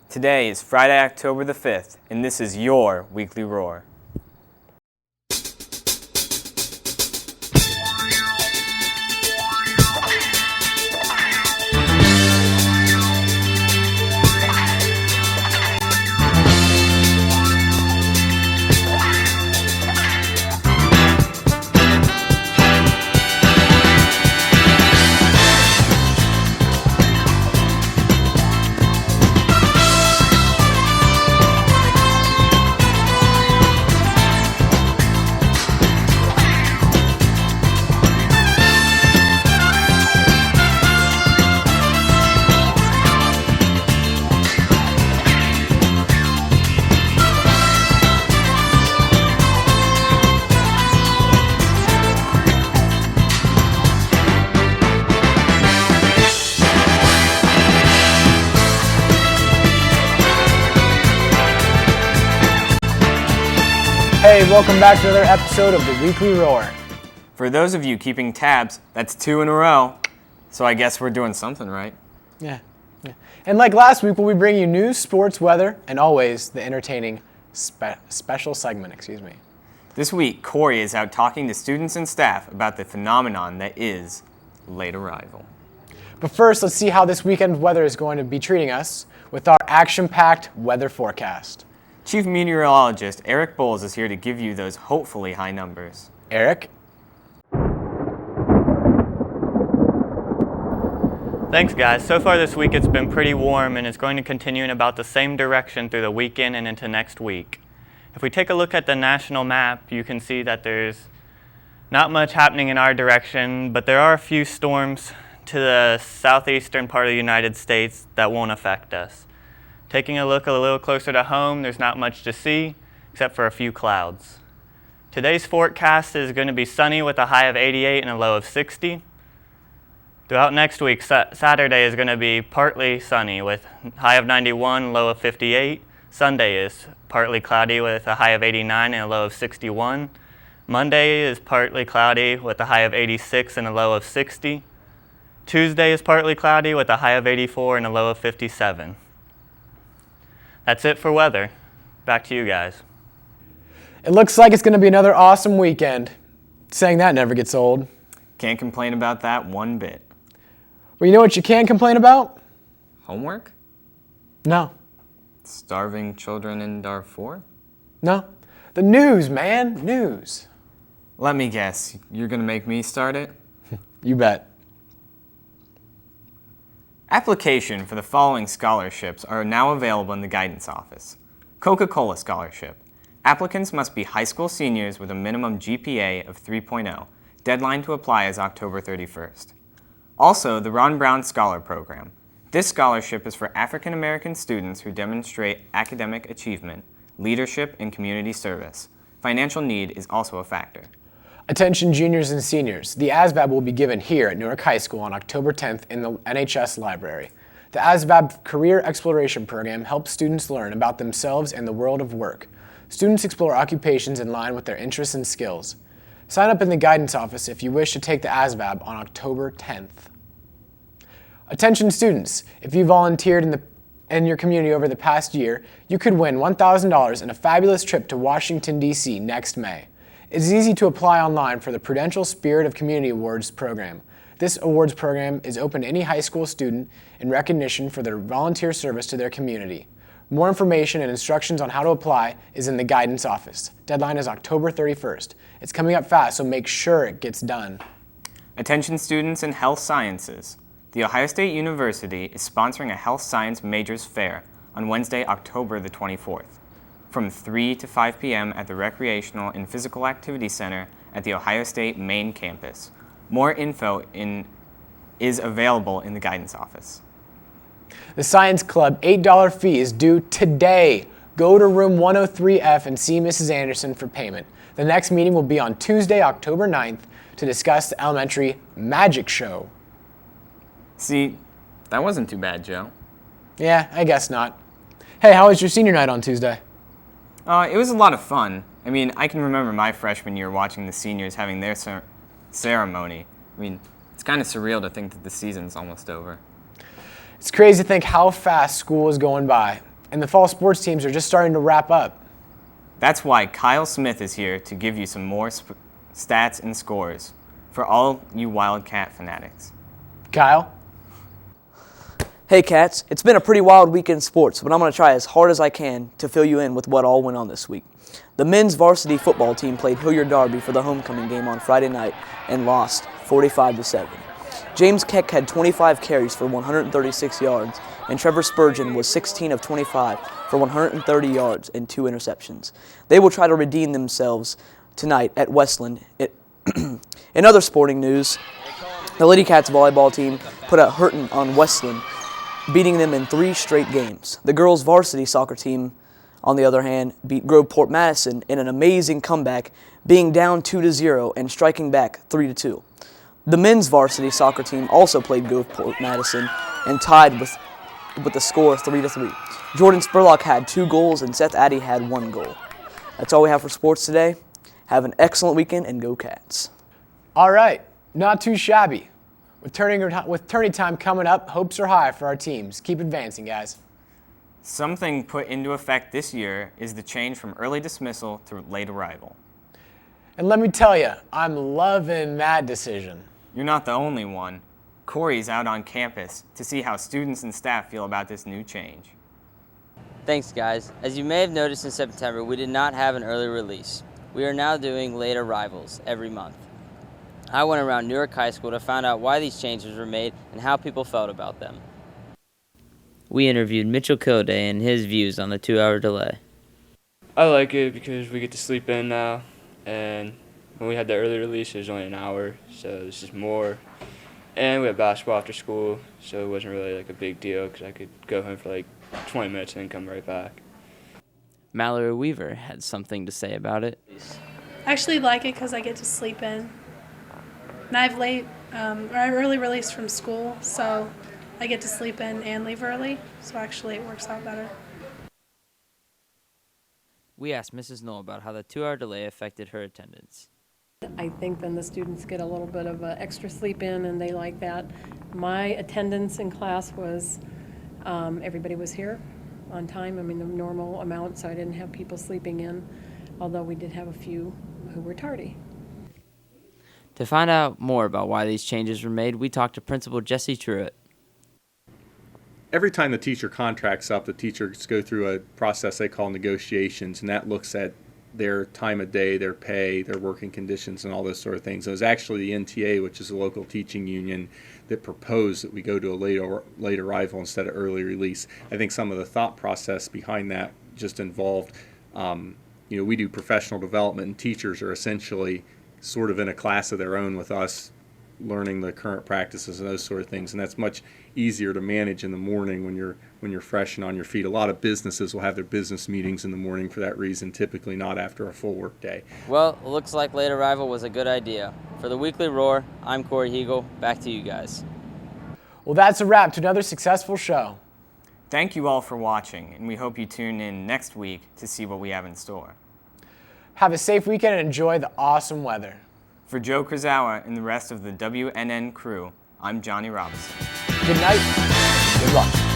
Today is Friday, October the 5th, and this is your Weekly Roar. Hey, welcome back to another episode of the Weekly Roar. For those of you keeping tabs, that's 2 in a row, so I guess we're doing something right. Yeah. And like last week, we'll be bringing you news, sports, weather, and always the entertaining special segment, This week, Corey is out talking to students and staff about the phenomenon that is late arrival. But first, let's see how this weekend weather is going to be treating us with our action-packed weather forecast. Chief Meteorologist Eric Bowles is here to give you those hopefully high numbers. Eric? Thanks guys. So far this week it's been pretty warm and it's going to continue in about the same direction through the weekend and into next week. If we take a look at the national map, you can see that there's not much happening in our direction, but there are a few storms to the southeastern part of the United States that won't affect us. Taking a look a little closer to home, there's not much to see except for a few clouds. Today's forecast is going to be sunny with a high of 88 and a low of 60. Throughout next week, Saturday is going to be partly sunny with high of 91, low of 58. Sunday is partly cloudy with a high of 89 and a low of 61. Monday is partly cloudy with a high of 86 and a low of 60. Tuesday is partly cloudy with a high of 84 and a low of 57. That's it for weather. Back to you guys. It looks like it's going to be another awesome weekend. Saying that never gets old. Can't complain about that one bit. Well, you know what you can complain about? Homework? No. Starving children in Darfur? No. The news, man. News. Let me guess, you're going to make me start it? You bet. Application for the following scholarships are now available in the guidance office. Coca-Cola Scholarship. Applicants must be high school seniors with a minimum GPA of 3.0. Deadline to apply is October 31st. Also, the Ron Brown Scholar Program. This scholarship is for African American students who demonstrate academic achievement, leadership, and community service. Financial need is also a factor. Attention juniors and seniors, the ASVAB will be given here at Newark High School on October 10th in the NHS Library. The ASVAB Career Exploration Program helps students learn about themselves and the world of work. Students explore occupations in line with their interests and skills. Sign up in the guidance office if you wish to take the ASVAB on October 10th. Attention students, if you volunteered in your community over the past year, you could win $1,000 and a fabulous trip to Washington, D.C. next May. It is easy to apply online for the Prudential Spirit of Community Awards program. This awards program is open to any high school student in recognition for their volunteer service to their community. More information and instructions on how to apply is in the guidance office. Deadline is October 31st. It's coming up fast, so make sure it gets done. Attention students in health sciences. The Ohio State University is sponsoring a health science majors fair on Wednesday, October the 24th. From 3 to 5 p.m. at the Recreational and Physical Activity Center at the Ohio State main campus. More info is available in the guidance office. The Science Club $8 fee is due today. Go to room 103F and see Mrs. Anderson for payment. The next meeting will be on Tuesday, October 9th to discuss the elementary magic show. See, that wasn't too bad, Joe. Yeah, I guess not. Hey, how was your senior night on Tuesday? It was a lot of fun. I mean, I can remember my freshman year watching the seniors having their ceremony. I mean, it's kind of surreal to think that the season's almost over. It's crazy to think how fast school is going by. And the fall sports teams are just starting to wrap up. That's why Kyle Smith is here to give you some more stats and scores for all you Wildcat fanatics. Kyle? Hey Cats, it's been a pretty wild week in sports, but I'm going to try as hard as I can to fill you in with what all went on this week. The men's varsity football team played Hilliard Derby for the homecoming game on Friday night and lost 45-7. James Keck had 25 carries for 136 yards, and Trevor Spurgeon was 16 of 25 for 130 yards and 2 interceptions. They will try to redeem themselves tonight at Westland. In other sporting news, the Lady Cats volleyball team put a hurting on Westland, beating them in 3 straight games. The girls' varsity soccer team, on the other hand, beat Groveport Madison in an amazing comeback, being down 2-0 and striking back 3-2. The men's varsity soccer team also played Groveport Madison and tied with the score 3-3. Jordan Spurlock had 2 goals and Seth Addy had 1 goal. That's all we have for sports today. Have an excellent weekend and go Cats. All right, not too shabby. With tourney time coming up, hopes are high for our teams. Keep advancing, guys. Something put into effect this year is the change from early dismissal to late arrival. And let me tell you, I'm loving that decision. You're not the only one. Corey's out on campus to see how students and staff feel about this new change. Thanks, guys. As you may have noticed in September, we did not have an early release. We are now doing late arrivals every month. I went around Newark High School to find out why these changes were made and how people felt about them. We interviewed Mitchell Kilday and his views on the 2-hour delay. I like it because we get to sleep in now, and when we had the early release, it was only an hour, so this is more. And we had basketball after school, so it wasn't really like a big deal because I could go home for like 20 minutes and then come right back. Mallory Weaver had something to say about it. I actually like it because I get to sleep in. And I have early release from school, so I get to sleep in and leave early, so actually it works out better. We asked Mrs. Knoll about how the 2-hour delay affected her attendance. I think then the students get a little bit of extra sleep in, and they like that. My attendance in class was, everybody was here on time. I mean, the normal amount, so I didn't have people sleeping in, although we did have a few who were tardy. To find out more about why these changes were made, we talked to Principal Jesse Truitt. Every time the teacher contracts up, the teachers go through a process they call negotiations, and that looks at their time of day, their pay, their working conditions, and all those sort of things. It was actually the NTA, which is a local teaching union, that proposed that we go to a late arrival instead of early release. I think some of the thought process behind that just involved, we do professional development, and teachers are essentially sort of in a class of their own with us, learning the current practices and those sort of things, and that's much easier to manage in the morning when you're fresh and on your feet. A lot of businesses will have their business meetings in the morning for that reason, typically not after a full work day. Well, it looks like late arrival was a good idea. For the Weekly Roar, I'm Corey Hegel. Back to you guys. Well, that's a wrap to another successful show. Thank you all for watching, and we hope you tune in next week to see what we have in store. Have a safe weekend and enjoy the awesome weather. For Joe Krasawa and the rest of the WNN crew, I'm Johnny Robinson. Good night. Good luck.